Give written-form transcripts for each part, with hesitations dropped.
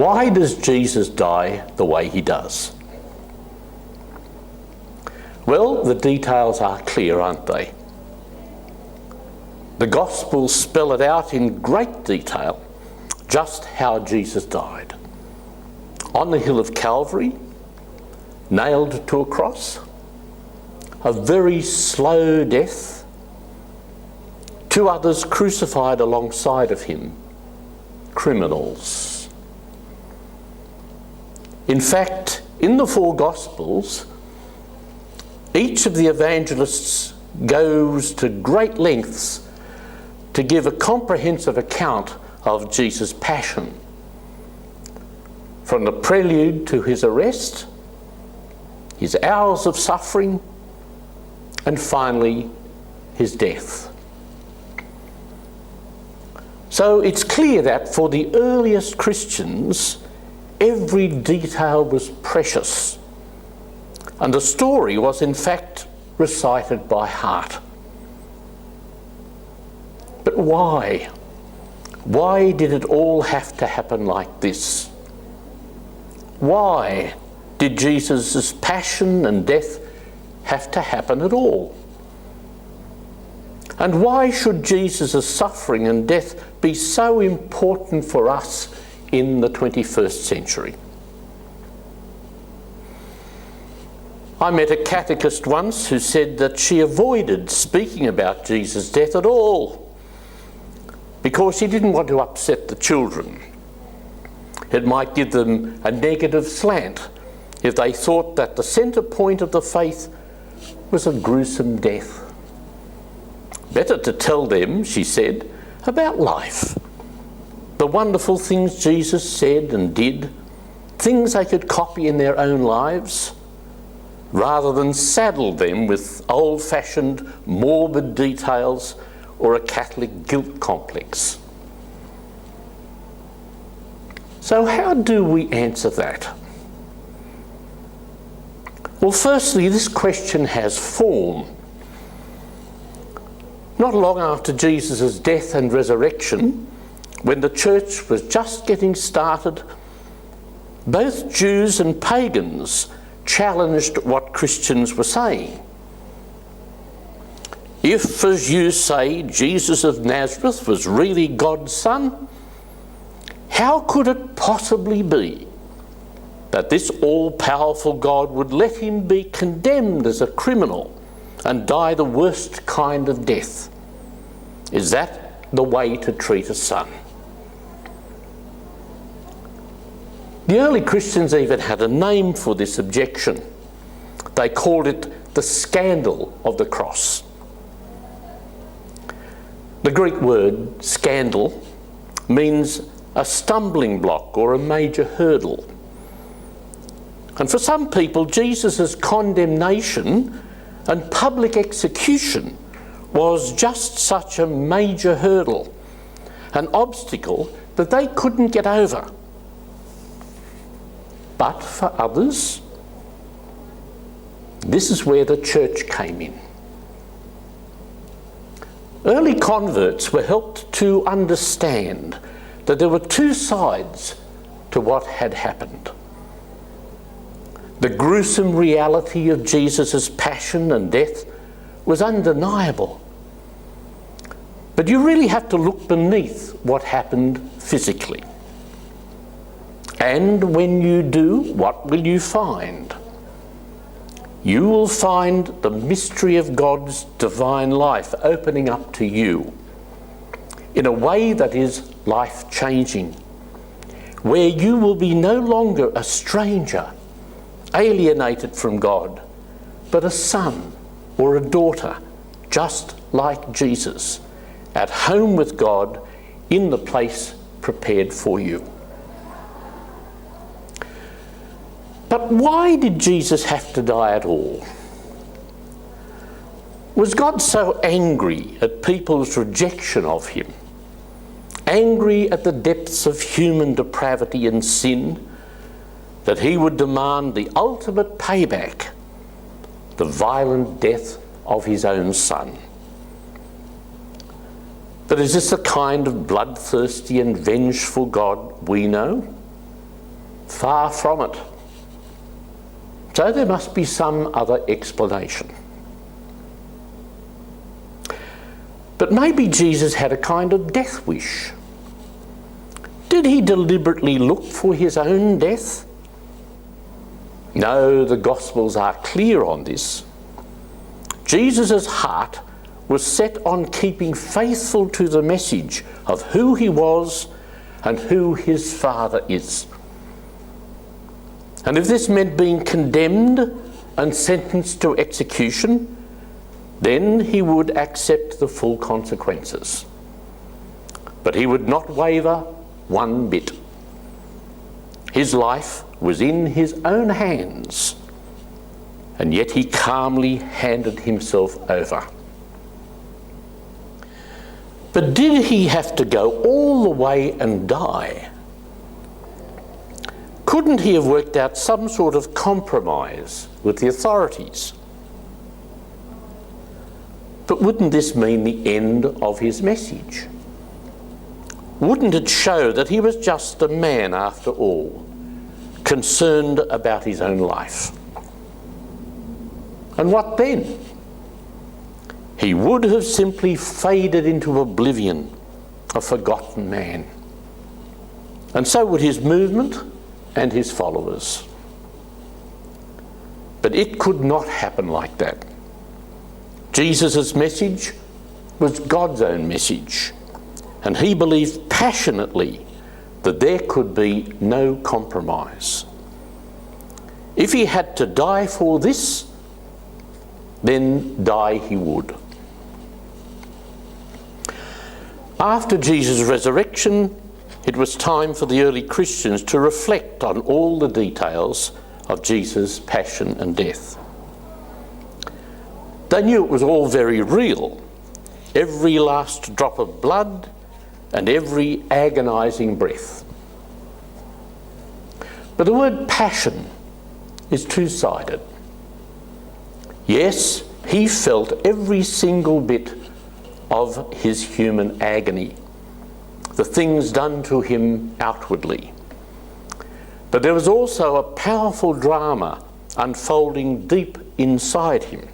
Why does Jesus die the way he does? Well, the details are clear, aren't they? The Gospels spell it out in great detail, just how Jesus died. On the hill of Calvary, nailed to a cross, a very slow death, 2 others crucified alongside of him, criminals. In fact, in the 4 Gospels, each of the evangelists goes to great lengths to give a comprehensive account of Jesus' passion, from the prelude to his arrest, his hours of suffering, and finally his death. So it's clear that for the earliest Christians, every detail was precious, and the story was in fact recited by heart. But why? Why did it all have to happen like this? Why did Jesus' passion and death have to happen at all? And why should Jesus' suffering and death be so important for us in the 21st century? I met a catechist once who said that she avoided speaking about Jesus' death at all because she didn't want to upset the children. It might give them a negative slant if they thought that the centre point of the faith was a gruesome death. Better to tell them, she said, about life, the wonderful things Jesus said and did, things they could copy in their own lives, rather than saddle them with old-fashioned morbid details or a Catholic guilt complex. So how do we answer that? Well, firstly, this question has form. Not long after Jesus' death and resurrection, when the church was just getting started, both Jews and pagans challenged what Christians were saying. If, as you say, Jesus of Nazareth was really God's son, how could it possibly be that this all-powerful God would let him be condemned as a criminal and die the worst kind of death? Is that the way to treat a son? The early Christians even had a name for this objection. They called it the scandal of the cross. The Greek word scandal means a stumbling block or a major hurdle. And for some people, Jesus' condemnation and public execution was just such a major hurdle, an obstacle that they couldn't get over. But for others, this is where the church came in. Early converts were helped to understand that there were 2 sides to what had happened. The gruesome reality of Jesus' passion and death was undeniable. But you really have to look beneath what happened physically. And when you do, what will you find? You will find the mystery of God's divine life opening up to you in a way that is life-changing, where you will be no longer a stranger, alienated from God, but a son or a daughter, just like Jesus, at home with God in the place prepared for you. But why did Jesus have to die at all? Was God so angry at people's rejection of him? Angry at the depths of human depravity and sin, that he would demand the ultimate payback, the violent death of his own son? But is this the kind of bloodthirsty and vengeful God we know? Far from it. So there must be some other explanation. But maybe Jesus had a kind of death wish. Did he deliberately look for his own death? No, the Gospels are clear on this. Jesus' heart was set on keeping faithful to the message of who he was and who his Father is. And if this meant being condemned and sentenced to execution, then he would accept the full consequences. But he would not waver one bit. His life was in his own hands, and yet he calmly handed himself over. But did he have to go all the way and die? Couldn't he have worked out some sort of compromise with the authorities? But wouldn't this mean the end of his message? Wouldn't it show that he was just a man after all, concerned about his own life? And what then? He would have simply faded into oblivion, a forgotten man. And so would his movement and his followers. But it could not happen like that. Jesus' message was God's own message, and he believed passionately that there could be no compromise. If he had to die for this, then die he would. After Jesus' resurrection, it was time for the early Christians to reflect on all the details of Jesus' passion and death. They knew it was all very real, every last drop of blood and every agonising breath. But the word passion is two-sided. Yes, he felt every single bit of his human agony, the things done to him outwardly. But there was also a powerful drama unfolding deep inside him.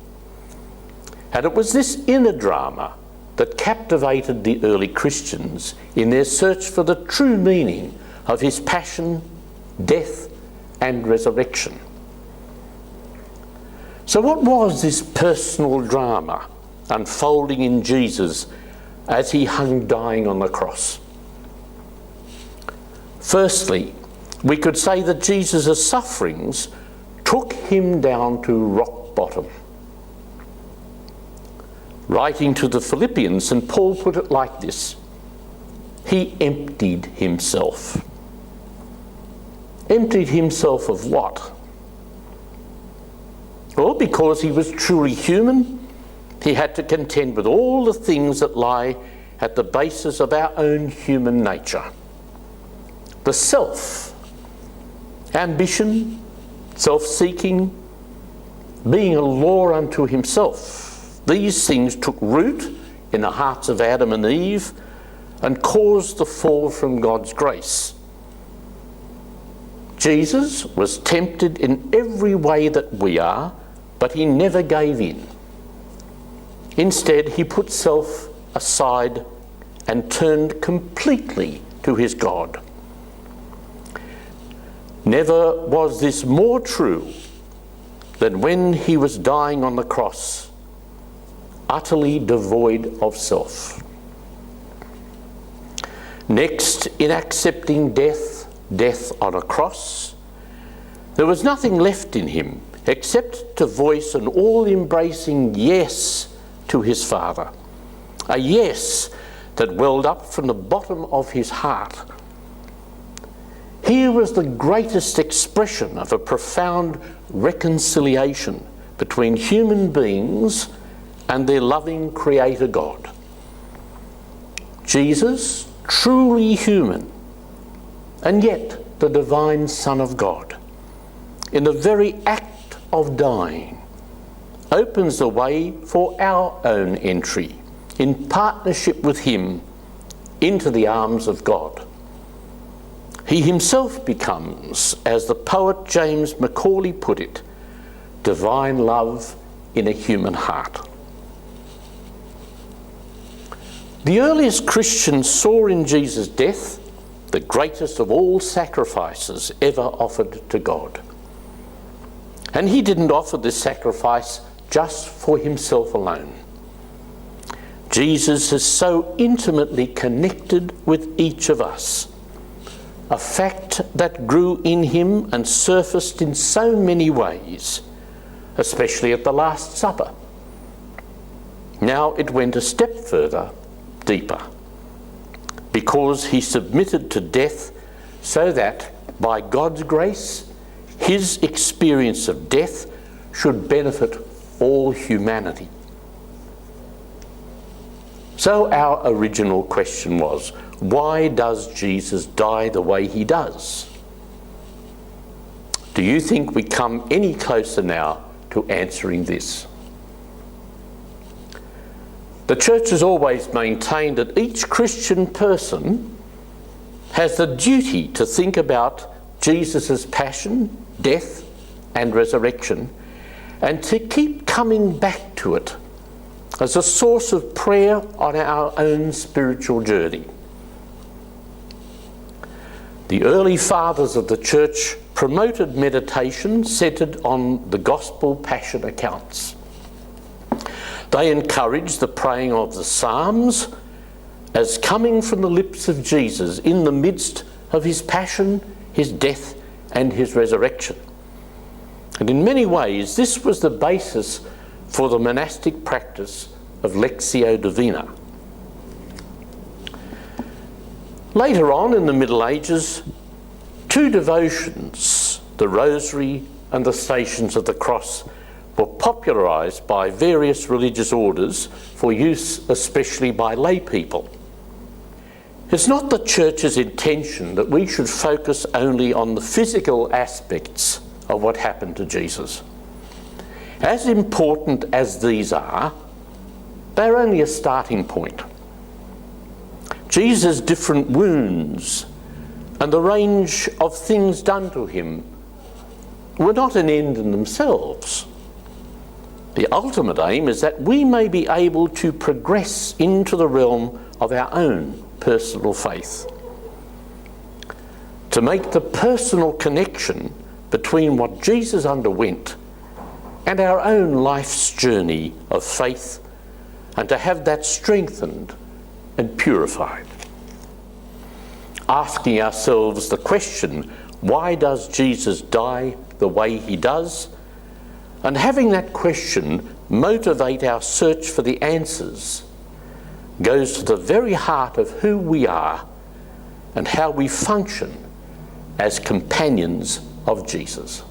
And it was this inner drama that captivated the early Christians in their search for the true meaning of his passion, death, and resurrection. So what was this personal drama unfolding in Jesus as he hung dying on the cross? Firstly, we could say that Jesus' sufferings took him down to rock bottom. Writing to the Philippians, St. Paul put it like this: he emptied himself. Emptied himself of what? Well, because he was truly human, he had to contend with all the things that lie at the basis of our own human nature. The self, ambition, self-seeking, being a law unto himself. These things took root in the hearts of Adam and Eve and caused the fall from God's grace. Jesus was tempted in every way that we are, but he never gave in. Instead, he put self aside and turned completely to his God. Never was this more true than when he was dying on the cross, utterly devoid of self. Next, in accepting death on a cross, there was nothing left in him except to voice an all-embracing yes to his Father, a yes that welled up from the bottom of his heart. Here was the greatest expression of a profound reconciliation between human beings and their loving Creator God. Jesus, truly human, and yet the divine Son of God, in the very act of dying, opens the way for our own entry in partnership with him into the arms of God. He himself becomes, as the poet James Macaulay put it, divine love in a human heart. The earliest Christians saw in Jesus' death the greatest of all sacrifices ever offered to God. And he didn't offer this sacrifice just for himself alone. Jesus is so intimately connected with each of us, a fact that grew in him and surfaced in so many ways, especially at the Last Supper. Now it went a step further, deeper, because he submitted to death so that, by God's grace, his experience of death should benefit all humanity. So our original question was, why does Jesus die the way he does? Do you think we come any closer now to answering this? The Church has always maintained that each Christian person has the duty to think about Jesus' passion, death, and resurrection, and to keep coming back to it as a source of prayer on our own spiritual journey. The early fathers of the Church promoted meditation centred on the Gospel Passion accounts. They encouraged the praying of the Psalms as coming from the lips of Jesus in the midst of his passion, his death, and his resurrection. And in many ways, this was the basis for the monastic practice of Lectio Divina. Later on in the Middle Ages, two devotions, the Rosary and the Stations of the Cross, were popularised by various religious orders for use especially by lay people. It's not the Church's intention that we should focus only on the physical aspects of what happened to Jesus. As important as these are, they're only a starting point. Jesus' different wounds and the range of things done to him were not an end in themselves. The ultimate aim is that we may be able to progress into the realm of our own personal faith, to make the personal connection between what Jesus underwent and our own life's journey of faith, and to have that strengthened and purified. Asking ourselves the question, why does Jesus die the way he does? And having that question motivate our search for the answers goes to the very heart of who we are and how we function as companions of Jesus.